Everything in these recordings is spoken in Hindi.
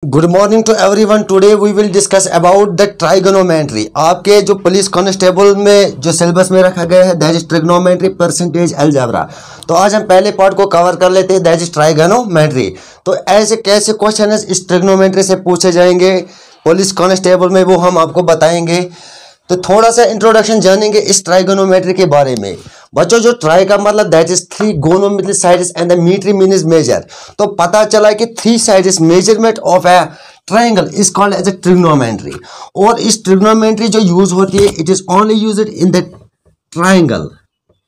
Good morning to everyone. Today we will discuss about the trigonometry. आपके जो पुलिस कांस्टेबल में जो सिलेबस में रखा गया है that is trigonometry percentage algebra. तो आज हम पहले पार्ट को कवर कर लेते हैं दैट इज ट्राइगोनोमेट्री। तो ऐसे कैसे क्वेश्चन इस ट्रिग्नोमेट्री से पूछे जाएंगे पुलिस कांस्टेबल में वो हम आपको बताएंगे। तो थोड़ा सा इंट्रोडक्शन जानेंगे इस ट्राइगोनोमेट्री के बारे में। बच्चों जो ट्राई का मतलब that is three gonometry sides and the metry mean is measure. तो पता चला कि three sides measurement of a triangle is called as a trigonometry. और इस ट्रिग्नोमेट्री जो यूज होती है it is only used in the triangle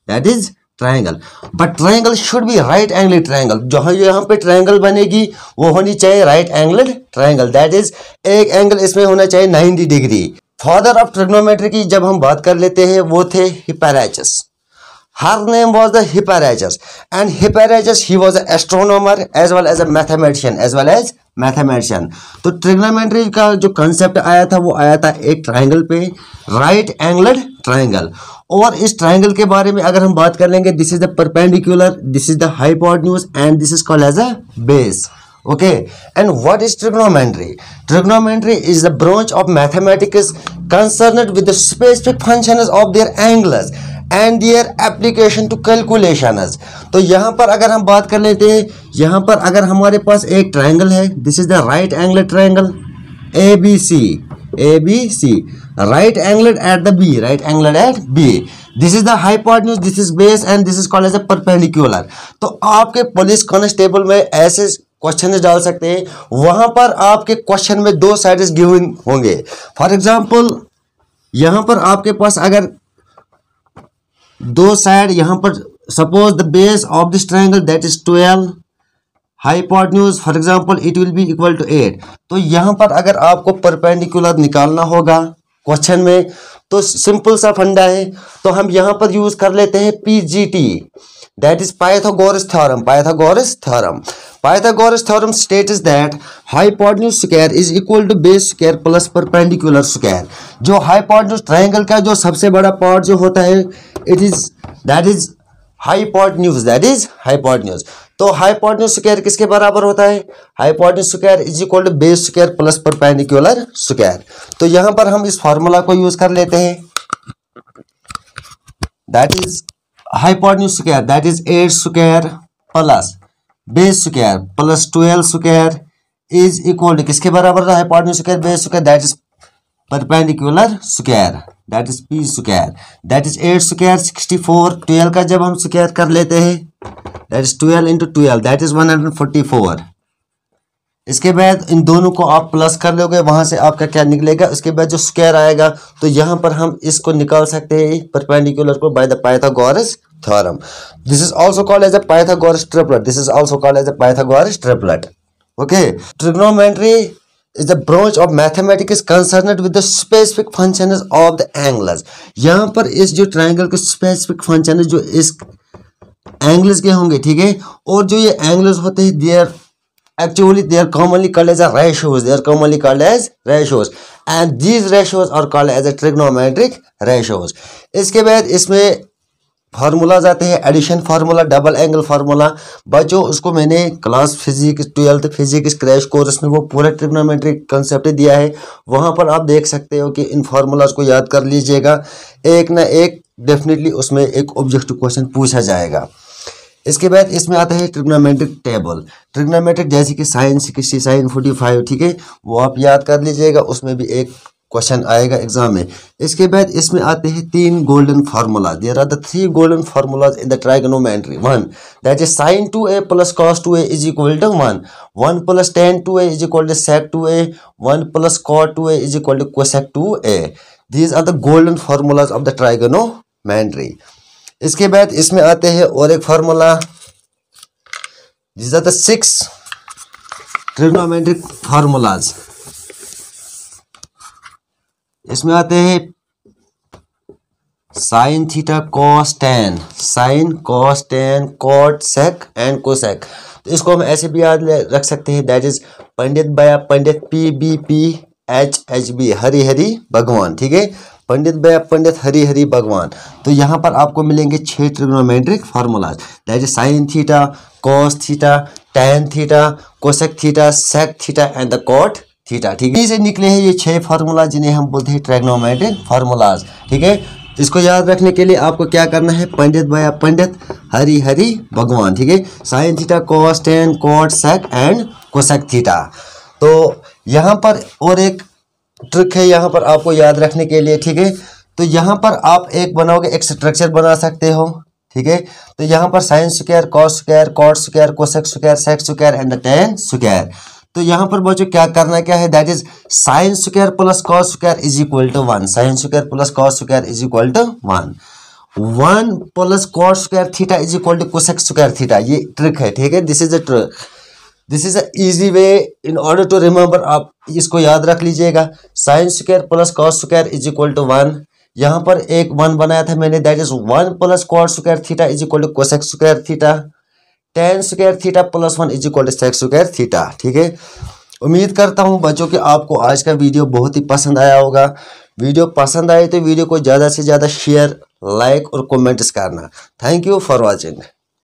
that is triangle. But triangle should be right angle triangle. जो यहाँ पे ट्रायंगल बनेगी वो होनी चाहिए right angle triangle. That is एक एंगल इसमें होना चाहिए 90 डिग्री। फादर ऑफ ट्रिग्नोमेट्री की जब हम बात कर लेते हैं वो थे हिप्पैराचस। Her name was the Hipparchus, and Hipparchus he was an astronomer as well as a mathematician. तो ट्रिग्नोमेट्री का जो कंसेप्ट आया था वो आया था एक ट्रायंगल पे, राइट एंगल्ड ट्रायंगल। और इस ट्रायंगल के बारे में अगर हम बात कर लेंगे this is the perpendicular, this is the hypotenuse and this is called as a base. Okay, and what is trigonometry? Trigonometry is the branch of mathematics concerned with the specific functions of their angles and their application to calculations. तो यहाँ पर अगर हम बात कर लेते हैं, यहाँ पर अगर हमारे पास एक ट्रायंगल है, this is the right angle triangle ABC, right angled at the B, right angled at B. This is the hypotenuse, this is base and this is called as a perpendicular. तो आपके पुलिस कांस्टेबल में ऐसे क्वेश्चन डाल सकते हैं, वहां पर आपके क्वेश्चन में दो साइड्स गिवन होंगे। फॉर एग्जांपल यहां पर आपके पास अगर दो साइड, यहां पर suppose the base of this triangle that is 12, hypotenuse for example it will be equal to 8। तो यहां पर अगर आपको परपेंडिकुलर निकालना होगा क्वेश्चन में तो सिंपल सा फंडा है। तो हम यहां पर यूज कर लेते हैं PGT that is Pythagoras theorem. Pythagoras theorem states that hypotenuse square is equal to base square plus perpendicular square। जो hypotenuse ट्रायंगल का जो सबसे बड़ा पार्ट जो होता है that is hypotenuse। तो hypotenuse square किसके बराबर होता है? hypotenuse square is equal to base square plus perpendicular square। तो यहां पर हम इस फॉर्मूला को यूज कर लेते हैं that is hypotenuse square that is 8 square plus base square plus 12 square is equal to किसके बराबर है? Hypotenuse square base square that is perpendicular square that is P square that is 8 square 64। 12 का जब हम स्क्वायर कर लेते हैं दैट इज 12 इंटू 12 दैट इज 144। इसके बाद इन दोनों को आप प्लस कर लोगे, वहां से आपका क्या निकलेगा? उसके बाद जो स्क्वायर आएगा तो यहां पर हम इसको निकाल सकते हैं परपेंडिकुलर को by the Pythagoras theorem. This is also called as a Pythagoras triplet. Okay, trigonometry is the branch of mathematics concerned with the specific functions of the angles. यहाँ पर इस जो ट्रायंगल के स्पेसिफिक फंक्शन जो इस एंगल्स के होंगे, ठीक है। और जो ये एंगल्स होते हैं they are commonly called as a ratios and these ratios are called as a trigonometric ratios. इसके बाद इसमें फार्मूलाज आते हैं, addition formula, double angle formula. बच्चों उसको मैंने class physics 12th physics crash course में वो पूरा ट्रिग्नोमेट्रिक कंसेप्ट दिया है, वहां पर आप देख सकते हो कि इन फार्मूलाज को याद कर लीजिएगा। एक ना एक डेफिनेटली उसमें एक ऑब्जेक्टिव क्वेश्चन पूछा जाएगा। इसके बाद इसमें आता है ट्रिग्नोमेट्रिक टेबल। ट्रिग्नोमेट्रिक जैसे कि sin 60 sin 45, ठीक है, वो आप याद कर लीजिएगा, उसमें भी एक क्वेश्चन आएगा एग्जाम में। इसके बाद इसमें आते हैं 3 golden formula. There are the 3 golden formulas in the trigonometry. 1 that is sin 2a plus cos 2a is equal to 1 plus tan 2a is equal to sec 2a, 1 plus cot 2a is equal to cosec 2a। these are the golden formulas of the trigonometry। इसके बाद इसमें आते हैं और एक formula, these are the 6 trigonometric formulas। इसमें आते हैं sine theta cos tan, sine cos tan cot sec and cosec. तो इसको हम ऐसे भी याद रख सकते हैं दैट इज पंडित बया पंडित PBP HHB हरि हरि भगवान, ठीक है। पंडित भैया पंडित हरि हरि भगवान। तो यहाँ पर आपको मिलेंगे 6 trigonometric formulas, that is sine theta, cos theta, tan theta, cosec theta, sec theta and the cot theta. ठीक है, इसे निकले हैं ये 6 फार्मूला जिन्हें हम बोलते हैं ट्रिग्नोमेट्रिक फार्मूलाज। ठीक है, इसको याद रखने के लिए आपको क्या करना है, पंडित भैया पंडित हरि हरि भगवान। ठीक है, sine theta, cos, tan, cot, sec and cosec theta. तो यहाँ पर और एक ट्रिक है यहाँ पर आपको याद रखने के लिए। ठीक है, तो यहाँ पर आप एक बनाओगे, एक स्ट्रक्चर बना सकते हो। ठीक है, तो यहाँ पर sine square, cos square, cot square, cosec square, sec square and the tan square. तो यहाँ पर बच्चों क्या करना क्या है, that is sine square plus cos square is equal to 1, sine square plus cos square is equal to 1, 1 plus cot square theta is equal to cosec square theta. ये ट्रिक है। ठीक है, this is a trick, this is a easy way in order to remember. आप इसको याद रख लीजिएगा, sine square plus cos square is equal to 1। यहाँ पर एक 1 बनाया था मैंने, that is 1 plus cot square theta is equal to cosec square theta, tan square theta plus 1 is equal to sec square theta. ठीक है, उम्मीद करता हूँ बच्चों कि आपको आज का वीडियो बहुत ही पसंद आया होगा। वीडियो पसंद आए तो वीडियो को ज़्यादा से ज़्यादा शेयर, लाइक और कमेंट्स करना। Thank you for watching.